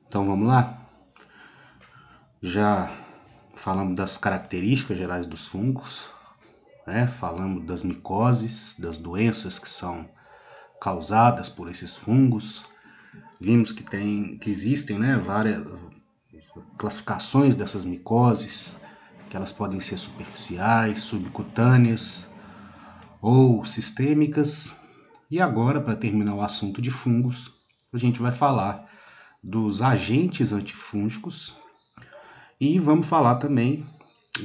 Então vamos lá? Já falamos das características gerais dos fungos, né? Falamos das micoses, das doenças que são causadas por esses fungos. Vimos que existem, né, várias classificações dessas micoses, que elas podem ser superficiais, subcutâneas ou sistêmicas. E agora, para terminar o assunto de fungos, a gente vai falar dos agentes antifúngicos e vamos falar também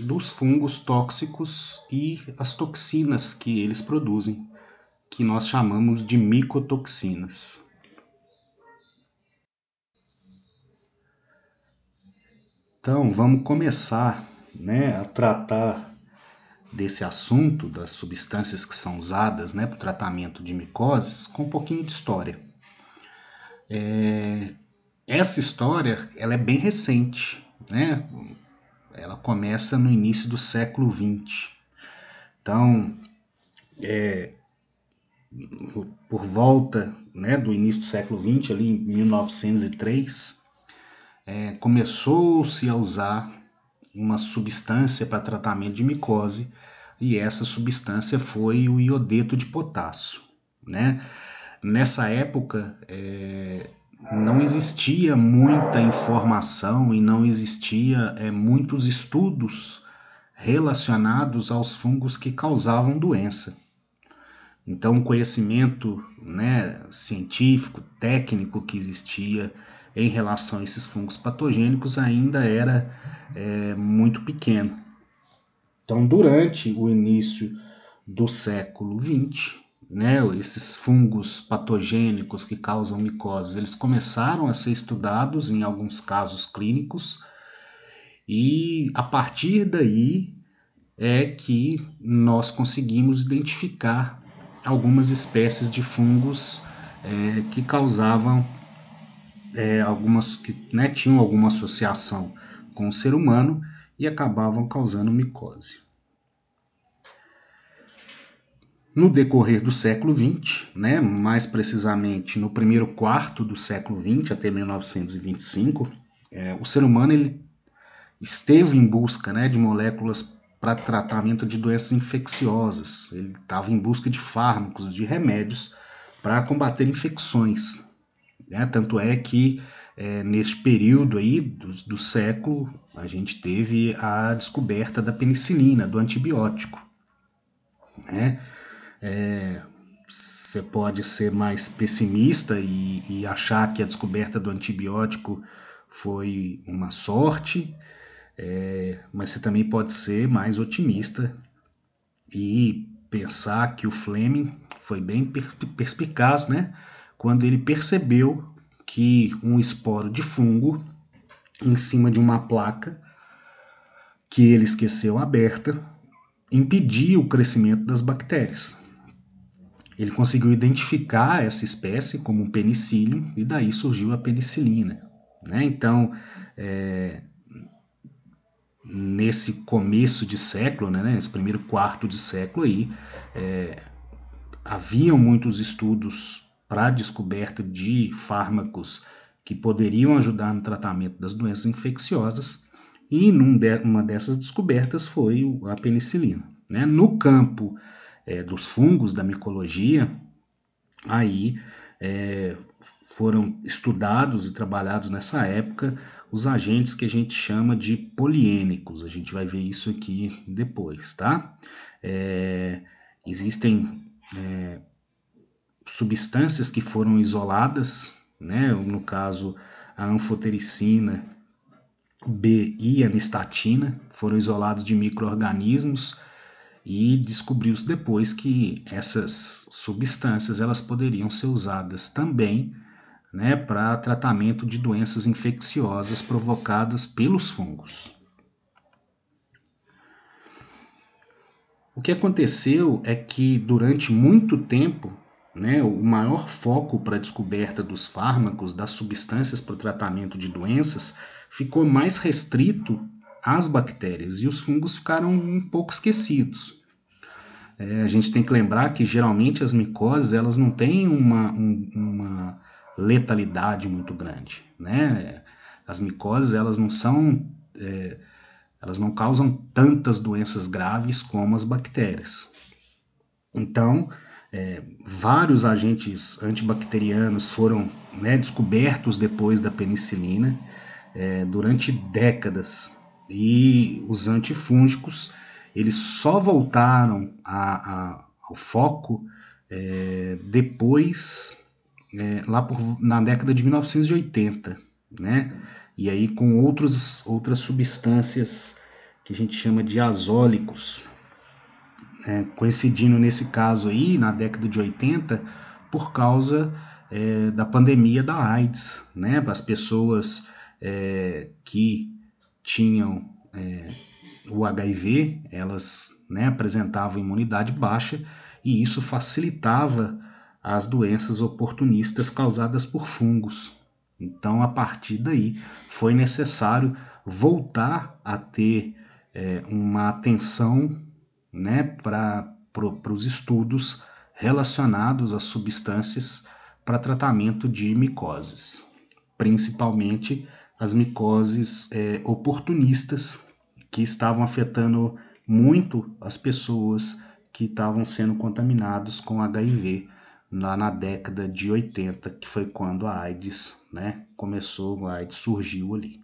dos fungos tóxicos e as toxinas que eles produzem, que nós chamamos de micotoxinas. Então, vamos começar, né, a tratar desse assunto, das substâncias que são usadas, né, para o tratamento de micoses, com um pouquinho de história. Essa história ela é bem recente, né? Ela começa no início do século XX. Então, por volta, né, do início do século XX, ali em 1903, começou-se a usar uma substância para tratamento de micose, e essa substância foi o iodeto de potássio, né? Nessa época, não existia muita informação e não existia muitos estudos relacionados aos fungos que causavam doença. Então, o conhecimento, né, científico, técnico que existia em relação a esses fungos patogênicos ainda era muito pequeno. Então, durante o início do século XX, né, esses fungos patogênicos que causam micoses, eles começaram a ser estudados em alguns casos clínicos e a partir daí é que nós conseguimos identificar algumas espécies de fungos que causavam algumas que, né, tinham alguma associação com o ser humano e acabavam causando micose. No decorrer do século XX, né, mais precisamente no primeiro quarto do século XX até 1925, o ser humano ele esteve em busca, né, de moléculas para tratamento de doenças infecciosas. Ele estava em busca de fármacos, de remédios para combater infecções. Né? Tanto é que neste período aí do século a gente teve a descoberta da penicilina, do antibiótico. Né? Você pode ser mais pessimista e achar que a descoberta do antibiótico foi uma sorte, mas você também pode ser mais otimista e pensar que o Fleming foi bem perspicaz, né, quando ele percebeu que um esporo de fungo em cima de uma placa que ele esqueceu aberta impedia o crescimento das bactérias. Ele conseguiu identificar essa espécie como um penicillium e daí surgiu a penicilina. Né? Então, nesse começo de século, né, nesse primeiro quarto de século aí, haviam muitos estudos para a descoberta de fármacos que poderiam ajudar no tratamento das doenças infecciosas e uma dessas descobertas foi a penicilina. Né? No campo dos fungos, da micologia, aí foram estudados e trabalhados nessa época os agentes que a gente chama de poliênicos. A gente vai ver isso aqui depois, tá? Existem substâncias que foram isoladas, né? No caso, a anfotericina B e a nistatina foram isolados de micro-organismos e descobriu-se depois que essas substâncias elas poderiam ser usadas também, né, para tratamento de doenças infecciosas provocadas pelos fungos. O que aconteceu é que durante muito tempo, né, o maior foco para a descoberta dos fármacos, das substâncias para o tratamento de doenças, ficou mais restrito às bactérias e os fungos ficaram um pouco esquecidos. A gente tem que lembrar que geralmente as micoses elas não têm uma letalidade muito grande. Né? as micoses elas não são, elas não causam tantas doenças graves como as bactérias. Então, vários agentes antibacterianos foram, né, descobertos depois da penicilina durante décadas, e os antifúngicos eles só voltaram ao foco depois, na década de 1980, né? E aí com outras substâncias que a gente chama de azólicos, coincidindo nesse caso aí, na década de 80, por causa da pandemia da AIDS, né? As pessoas que tinham o HIV, elas, né, apresentavam imunidade baixa, e isso facilitava as doenças oportunistas causadas por fungos. Então, a partir daí, foi necessário voltar a ter uma atenção, né, para os estudos relacionados às substâncias para tratamento de micoses, principalmente as micoses oportunistas, que estavam afetando muito as pessoas que estavam sendo contaminados com HIV lá na década de 80, que foi quando a AIDS, né, começou, a AIDS surgiu ali.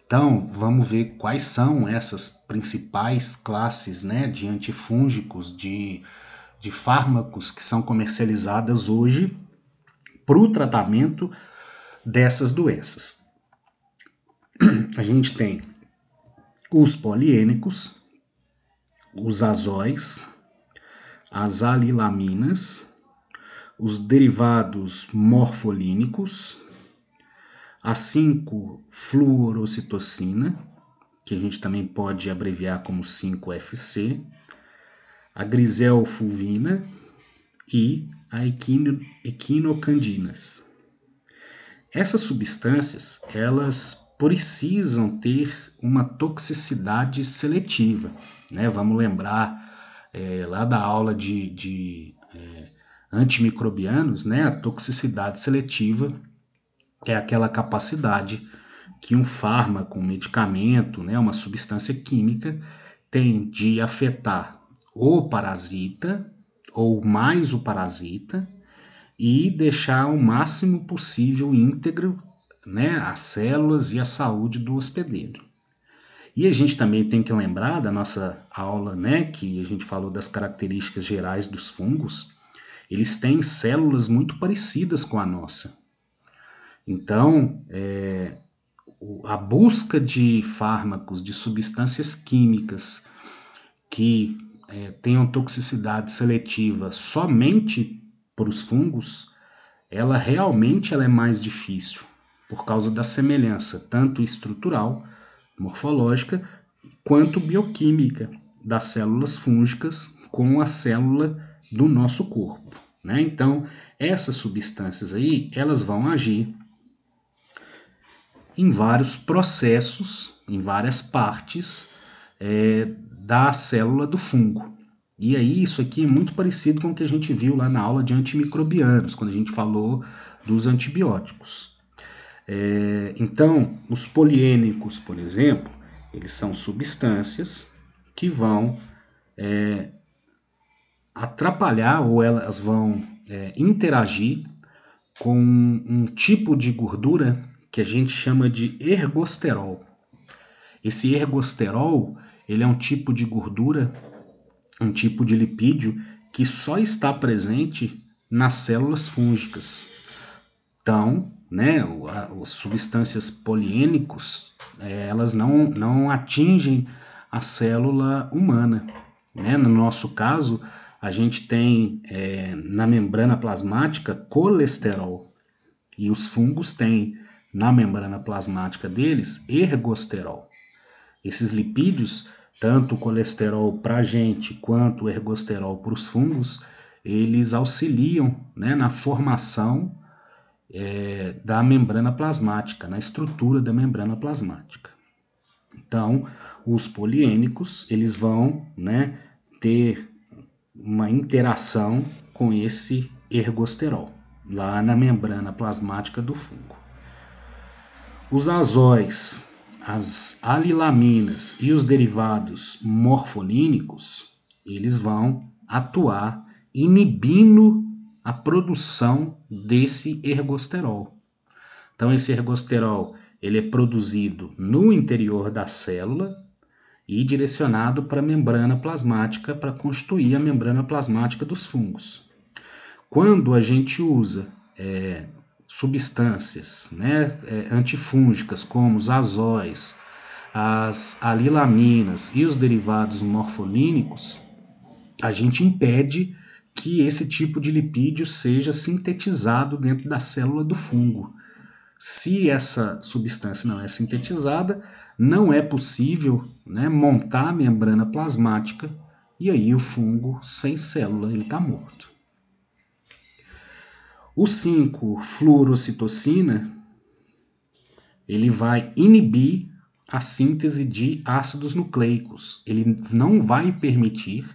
Então, vamos ver quais são essas principais classes, né, de antifúngicos, de fármacos que são comercializadas hoje para o tratamento dessas doenças. A gente tem os poliênicos, os azóis, as alilaminas, os derivados morfolínicos, a 5-fluorocitocina, que a gente também pode abreviar como 5-FC, a griselfulvina e a equinocandinas. Essas substâncias, elas precisam ter uma toxicidade seletiva, né? Vamos lembrar lá da aula de antimicrobianos, né? A toxicidade seletiva é aquela capacidade que um fármaco, um medicamento, né, uma substância química tem de afetar o parasita ou mais o parasita e deixar o máximo possível íntegro, né, as células e a saúde do hospedeiro. E a gente também tem que lembrar da nossa aula, né, que a gente falou das características gerais dos fungos. Eles têm células muito parecidas com a nossa. Então, a busca de fármacos, de substâncias químicas que tenham toxicidade seletiva somente para os fungos, ela realmente é mais difícil, por causa da semelhança, tanto estrutural, morfológica, quanto bioquímica das células fúngicas com a célula do nosso corpo, né? Então, essas substâncias aí, elas vão agir em vários processos, em várias partes da célula do fungo. E aí isso aqui é muito parecido com o que a gente viu lá na aula de antimicrobianos, quando a gente falou dos antibióticos. Então, os poliênicos, por exemplo, eles são substâncias que vão atrapalhar ou elas vão interagir com um tipo de gordura que a gente chama de ergosterol. Esse ergosterol, ele é um tipo de gordura, um tipo de lipídio que só está presente nas células fúngicas. Então, né, as substâncias poliênicos, elas não atingem a célula humana, né? No nosso caso, a gente tem na membrana plasmática colesterol, e os fungos têm na membrana plasmática deles ergosterol. Esses lipídios, tanto o colesterol para a gente quanto o ergosterol para os fungos, eles auxiliam, né, na formação da membrana plasmática, na estrutura da membrana plasmática. Então, os poliênicos, eles vão, né, ter uma interação com esse ergosterol. lá na membrana plasmática do fungo. Os azóis, as alilaminas e os derivados morfolínicos, eles vão atuar inibindo a produção desse ergosterol. Então, esse ergosterol ele é produzido no interior da célula e direcionado para a membrana plasmática para constituir a membrana plasmática dos fungos. Quando a gente usa substâncias antifúngicas como os azóis, as alilaminas e os derivados morfolínicos, a gente impede que esse tipo de lipídio seja sintetizado dentro da célula do fungo. Se essa substância não é sintetizada, não é possível montar a membrana plasmática e aí o fungo sem célula ele está morto. O 5-fluorocitocina ele vai inibir a síntese de ácidos nucleicos. Ele não vai permitir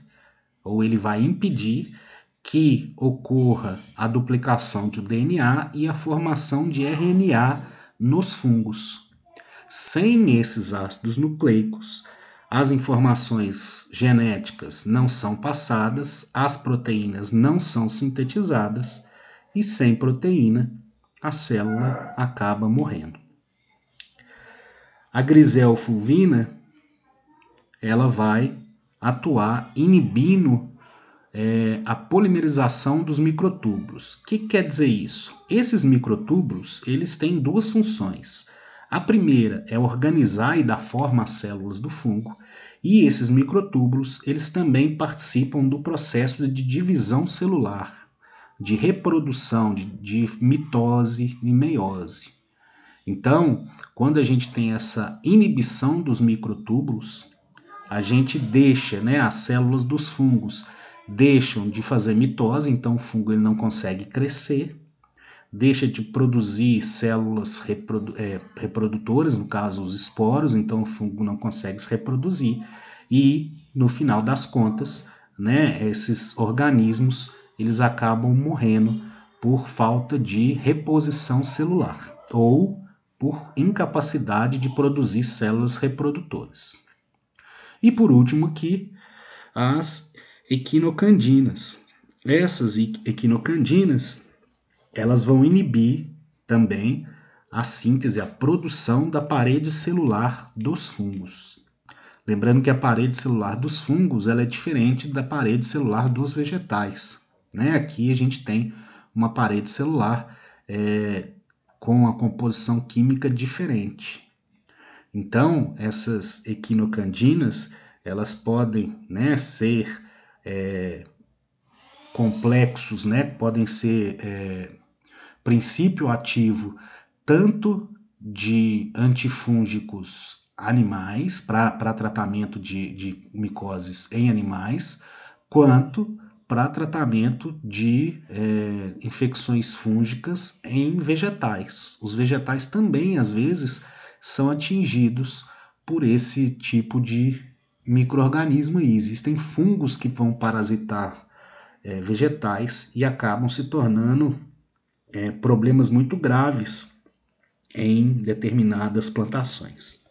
ou ele vai impedir que ocorra a duplicação do DNA e a formação de RNA nos fungos. Sem esses ácidos nucleicos, as informações genéticas não são passadas, as proteínas não são sintetizadas e sem proteína a célula acaba morrendo. A griselfulvina ela vai atuar inibindo a polimerização dos microtúbulos. O que quer dizer isso? Esses microtúbulos eles têm duas funções. A primeira é organizar e dar forma às células do fungo, e esses microtúbulos eles também participam do processo de divisão celular, de reprodução, de mitose e meiose. Então, quando a gente tem essa inibição dos microtúbulos, a gente deixa, as células dos fungos deixam de fazer mitose, então o fungo ele não consegue crescer, deixa de produzir células reprodutoras, no caso os esporos, então o fungo não consegue se reproduzir e no final das contas, esses organismos eles acabam morrendo por falta de reposição celular ou por incapacidade de produzir células reprodutoras. E por último aqui, as equinocandinas. Essas equinocandinas, elas vão inibir também a síntese, a produção da parede celular dos fungos. Lembrando que a parede celular dos fungos ela é diferente da parede celular dos vegetais. Aqui a gente tem uma parede celular com a composição química diferente. Então, essas equinocandinas, elas podem ser complexos, podem ser princípio ativo tanto de antifúngicos animais, para tratamento de micoses em animais, quanto para tratamento de infecções fúngicas em vegetais. Os vegetais também, às vezes, são atingidos por esse tipo de micro-organismo e existem fungos que vão parasitar vegetais e acabam se tornando problemas muito graves em determinadas plantações.